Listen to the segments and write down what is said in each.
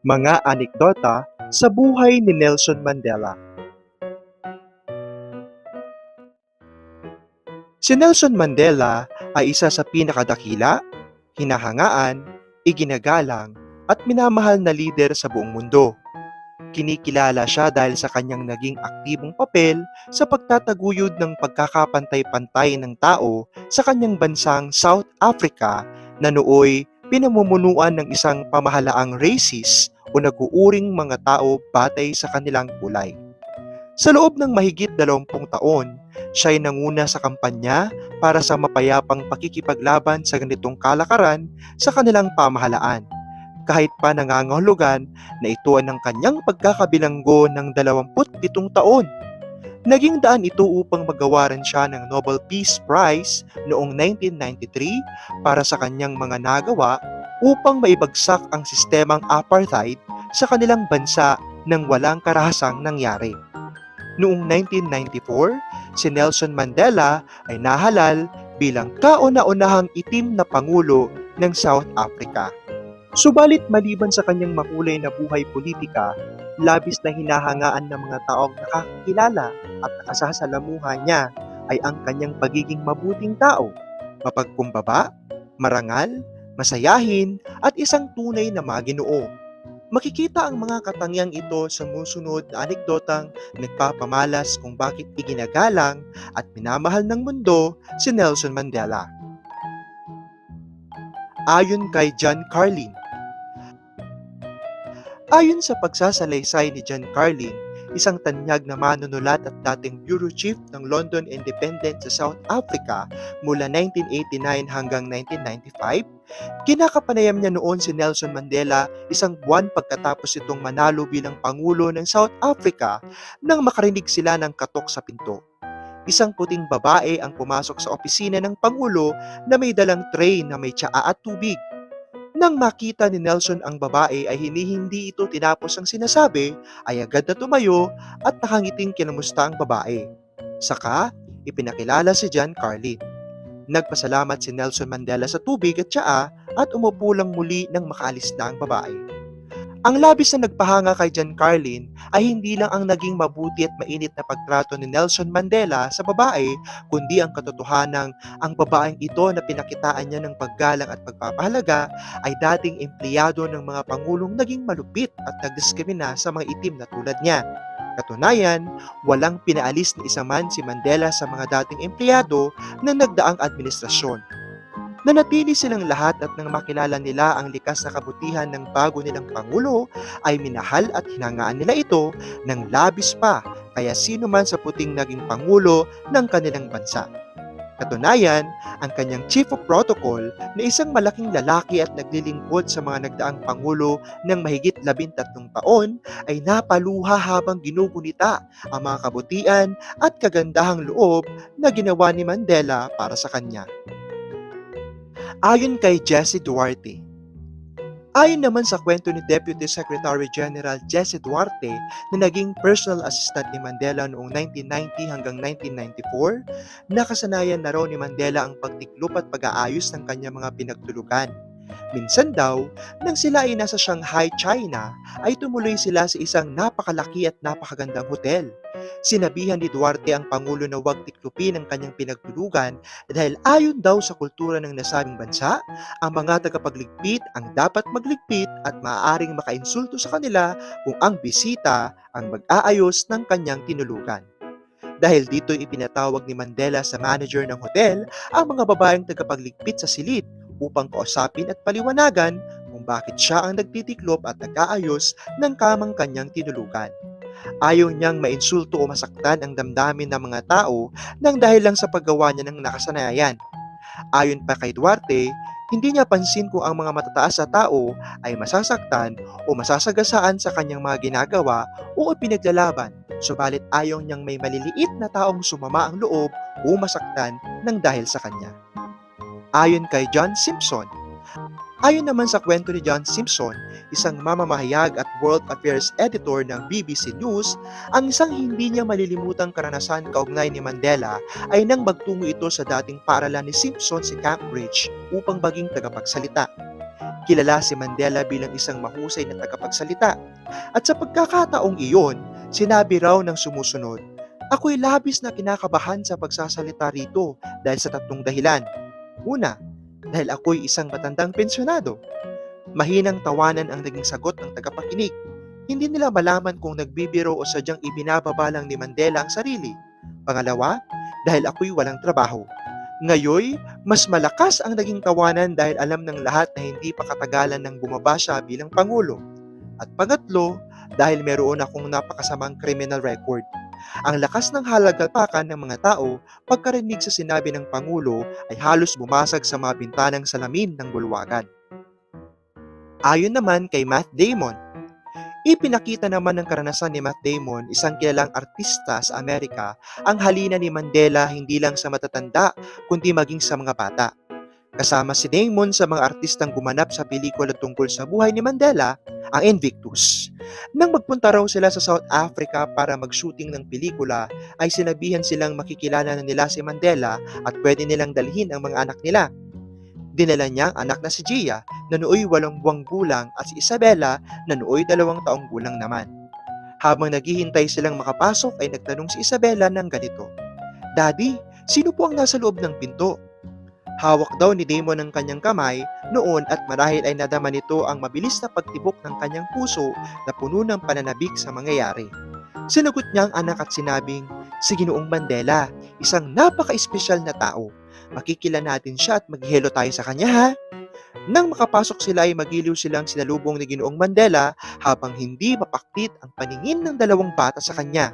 Mga anekdota sa buhay ni Nelson Mandela. Si Nelson Mandela ay isa sa pinakadakila, hinahangaan, iginagalang at minamahal na lider sa buong mundo. Kinikilala siya dahil sa kanyang naging aktibong papel sa pagtataguyod ng pagkakapantay-pantay ng tao sa kanyang bansang South Africa na nooy pinamumunuan ng isang pamahalaang racist o nag-uuring mga tao batay sa kanilang kulay. Sa loob ng mahigit 20 taon, siya ay nanguna sa kampanya para sa mapayapang pakikipaglaban sa ganitong kalakaran sa kanilang pamahalaan kahit pa nangangahulugan na ito ang kanyang pagkakabilanggo ng 27 taon. Naging daan ito upang magawaran siya ng Nobel Peace Prize noong 1993 para sa kanyang mga nagawa upang maibagsak ang sistemang apartheid sa kanilang bansa nang walang karahasang nangyari. Noong 1994, si Nelson Mandela ay nahalal bilang kauna-unahang itim na pangulo ng South Africa. Subalit maliban sa kanyang makulay na buhay politika, labis na hinahangaan ng mga taong nakakilala at nakasasalamuha niya ay ang kanyang pagiging mabuting tao, mapagkumbaba, marangal, masayahin at isang tunay na maginoo. Makikita ang mga katangiang ito sa musunod na anekdotang nagpapamalas kung bakit iginagalang at minamahal ng mundo si Nelson Mandela. Ayon kay John Carlin. Ayon sa pagsasalaysay ni John Carlin, isang tanyag na manunulat at dating bureau chief ng London Independent sa South Africa mula 1989 hanggang 1995, kinakapanayam niya noon si Nelson Mandela isang buwan pagkatapos itong manalo bilang Pangulo ng South Africa nang makarinig sila ng katok sa pinto. Isang puting babae ang pumasok sa opisina ng Pangulo na may dalang tray na may tsaa at tubig. Nang makita ni Nelson ang babae ay hindi ito tinapos ang sinasabi, ay agad na tumayo at nakangiting kinamusta ang babae. Saka, ipinakilala si John Carlin. Nagpasalamat si Nelson Mandela sa tubig at tsaa at umupo lang muli nang makaalis na ang babae. Ang labis na nagpahanga kay John Carlin ay hindi lang ang naging mabuti at mainit na pagtrato ni Nelson Mandela sa babae, kundi ang katotohanang ang babaeng ito na pinakitaan niya ng paggalang at pagpapahalaga ay dating empleyado ng mga pangulong naging malupit at nagdiskrimina sa mga itim na tulad niya. Katunayan, walang pinaalis ni isa man si Mandela sa mga dating empleyado ng nagdaang administrasyon. Nanatili silang lahat at nang makilala nila ang likas na kabutihan ng bago nilang Pangulo, ay minahal at hinangaan nila ito ng labis pa kaya sino man sa puting naging Pangulo ng kanilang bansa. Katunayan, ang kanyang Chief of Protocol na isang malaking lalaki at naglilingkod sa mga nagdaang Pangulo ng mahigit 13 taon ay napaluha habang ginugunita ang mga kabutihan at kagandahang loob na ginawa ni Mandela para sa kanya. Ayon kay Jesse Duarte. Ayon naman sa kwento ni Deputy Secretary General Jesse Duarte na naging personal assistant ni Mandela noong 1990 hanggang 1994, nakasanayan na raw ni Mandela ang pagtiklop at pag-aayos ng kanyang mga pinagtulugan. Minsan daw, nang sila ay nasa Shanghai, China, ay tumuloy sila sa isang napakalaki at napakagandang hotel. Sinabihan ni Duarte ang Pangulo na huwag tiklupin ang kanyang pinagtulugan dahil ayon daw sa kultura ng nasabing bansa, ang mga tagapagligpit ang dapat magligpit at maaaring makainsulto sa kanila kung ang bisita ang mag-aayos ng kanyang tinulugan. Dahil dito ipinatawag ni Mandela sa manager ng hotel ang mga babaeng tagapagligpit sa silid upang kausapin at paliwanagan kung bakit siya ang nagtitiklop at nag-aayos ng kamang kanyang tinulugan. Ayaw niyang mainsulto o masaktan ang damdamin ng mga tao nang dahil lang sa paggawa niya ng nakasanayan. Ayon pa kay Duarte, hindi niya pansin kung ang mga matataas na tao ay masasaktan o masasagasaan sa kanyang mga ginagawa o pinaglalaban, subalit ayaw niyang may maliliit na taong sumama ang loob o masaktan ng dahil sa kanya. Ayon kay John Simpson. Ayon naman sa kwento ni John Simpson, isang mamamahayag at World Affairs Editor ng BBC News, ang isang hindi niya malilimutang karanasan kaugnay ni Mandela ay nang magtungo ito sa dating paaralan ni Simpson sa Cambridge upang maging tagapagsalita. Kilala si Mandela bilang isang mahusay na tagapagsalita. At sa pagkakataong iyon, sinabi raw ng sumusunod, "Ako'y labis na kinakabahan sa pagsasalita rito dahil sa tatlong dahilan. Una, dahil ako'y isang matandang pensyonado." Mahinang tawanan ang naging sagot ng tagapakinig. Hindi nila malaman kung nagbibiro o sadyang ibinababa lang ni Mandela ang sarili. Pangalawa, dahil ako'y walang trabaho. Ngayoy, mas malakas ang naging tawanan dahil alam ng lahat na hindi pa katagalan nang bumaba siya bilang Pangulo. At pangatlo, dahil meron akong napakasamang criminal record. Ang lakas ng halagapakan ng mga tao pagkarinig sa sinabi ng Pangulo ay halos bumasag sa mga bintanang salamin ng bulwagan. Ayon naman kay Matt Damon, ipinakita naman ng karanasan ni Matt Damon, isang kilalang artista sa Amerika, ang halina ni Mandela hindi lang sa matatanda, kundi maging sa mga bata. Kasama si Damon sa mga artistang gumanap sa pelikula tungkol sa buhay ni Mandela, ang Invictus. Nang magpunta raw sila sa South Africa para mag-shooting ng pelikula, ay sinabihan silang makikilala na nila si Mandela at pwede nilang dalhin ang mga anak nila. Dinala niya ang anak na si Gia na nooy 8 buwang gulang at si Isabella na nooy 2 taong gulang naman. Habang naghihintay silang makapasok ay nagtanong si Isabella ng ganito, "Daddy, sino po ang nasa loob ng pinto?" Hawak daw ni Damon ang kanyang kamay noon at marahil ay nadama nito ang mabilis na pagtibok ng kanyang puso na puno ng pananabik sa mangyayari. Sinagot niya ang anak at sinabing, "Si Ginoong Mandela, isang napaka-espesyal na tao. Makikila natin siya at maghihelo tayo sa kanya, ha?" Nang makapasok sila ay magiliw silang sinalubong ni Ginoong Mandela habang hindi mapaktit ang paningin ng 2 bata sa kanya.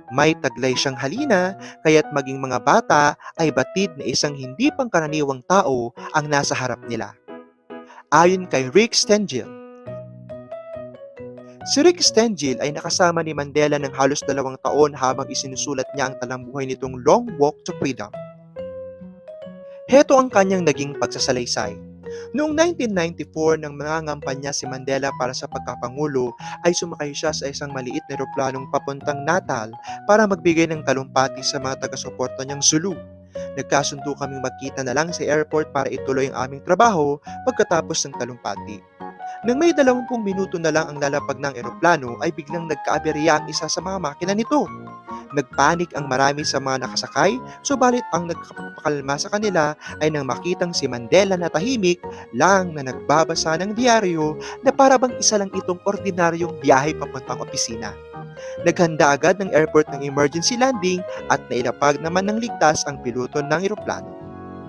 May taglay siyang halina, kaya't maging mga bata ay batid na isang hindi pangkaraniwang tao ang nasa harap nila. Ayon kay Rick Stengel, si Rick Stengel ay nakasama ni Mandela ng halos 2 taon habang isinusulat niya ang talambuhay nitong Long Walk to Freedom. Heto ang kanyang naging pagsasalaysay. Noong 1994 nang mangangampanya si Mandela para sa pagkapangulo ay sumakay siya sa isang maliit na eroplanong papuntang Natal para magbigay ng talumpati sa mga taga-suporta niyang Zulu. Nagkasundo kaming magkita na lang sa airport para ituloy ang aming trabaho pagkatapos ng talumpati. Nang may 20 minuto na lang ang lalapag ng eroplano ay biglang nagkaaberya ang isa sa mga makina nito. Nagpanik ang marami sa mga nakasakay, subalit ang nagpapakalma sa kanila ay nang makitang si Mandela na tahimik lang na nagbabasa ng diaryo na para bang isa lang itong ordinaryong biyahe papuntang opisina. Naghanda agad ng airport ng emergency landing at nailapag naman ng ligtas ang piloto ng eroplano.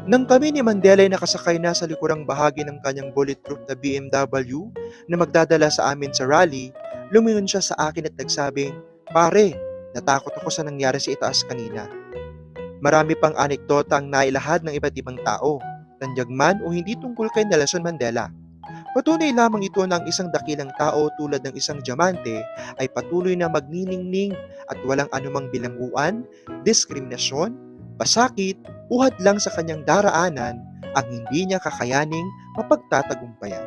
Nang kami ni Mandela ay nakasakay na sa likurang bahagi ng kanyang bulletproof na BMW na magdadala sa amin sa rally, lumingon siya sa akin at nagsabing, "Pare, natakot ako sa nangyari sa itaas kanina." Marami pang anekdota ang nailahad ng iba't ibang tao, tanyag man o hindi tungkol kay Nelson Mandela. Patunay lamang ito na ang isang dakilang tao tulad ng isang diamante ay patuloy na magniningning at walang anumang bilangguan, diskriminasyon, pasakit, uhad lang sa kanyang daraanan ang hindi niya kakayaning mapagtatagumpayan.